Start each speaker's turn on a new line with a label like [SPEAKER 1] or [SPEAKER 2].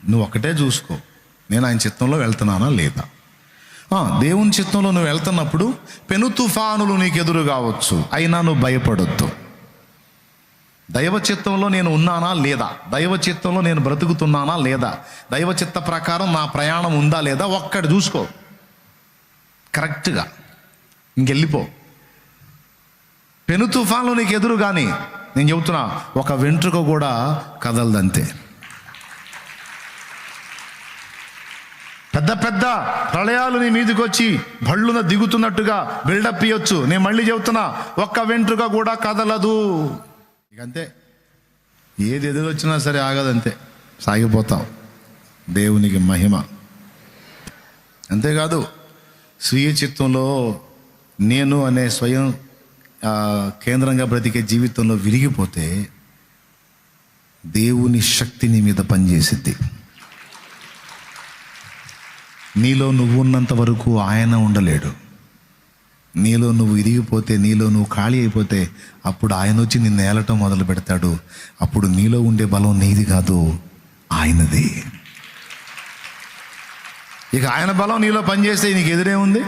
[SPEAKER 1] నువ్వు ఒక్కటే చూసుకో, నేను ఆయన చిత్తంలో వెళ్తున్నానా లేదా. దేవుని చిత్తంలో నువ్వు వెళ్తున్నప్పుడు పెను తుఫానులు నీకు ఎదురు కావచ్చు, అయినా నువ్వు భయపడొద్దు. దైవ చిత్తంలో నేను ఉన్నానా లేదా, దైవ చిత్తంలో నేను బ్రతుకుతున్నానా లేదా, దైవ చిత్త ప్రకారం నా ప్రయాణం ఉందా లేదా ఒక్కటి చూసుకో కరెక్ట్గా, ఇంకెళ్ళిపో. పెను తుఫాన్లు నీకు ఎదురు కానీ నేను చెబుతున్నా, ఒక వెంట్రుక కూడా కదలదంతే. పెద్ద పెద్ద ప్రళయాలు నీ మీదకి వచ్చి భళ్ళున దిగుతున్నట్టుగా బిల్డప్ ఇవ్వచ్చు. నేను మళ్ళీ చెబుతున్నా, ఒక్క వెంట్రుక కూడా కదలదు. ఇక అంతే, ఏది ఎదురొచ్చినా సరే ఆగదంతే, సాగిపోతాం. దేవునికి మహిమ. అంతేకాదు, స్వీయ చిత్తంలో నేను అనే స్వయం కేంద్రంగా బ్రతికే జీవితంలో విరిగిపోతే దేవుని శక్తి నీ మీద పనిచేసిద్ది. నీలో నువ్వు ఉన్నంత వరకు ఆయన ఉండలేడు. నీలో నువ్వు ఇరిగిపోతే, నీలో నువ్వు ఖాళీ అయిపోతే అప్పుడు ఆయన వచ్చి నిన్ను ఏలటం మొదలు పెడతాడు. అప్పుడు నీలో ఉండే బలం నీది కాదు, ఆయనది. ఇక ఆయన బలం నీలో పనిచేస్తే నీకు ఎదురే ఉంది.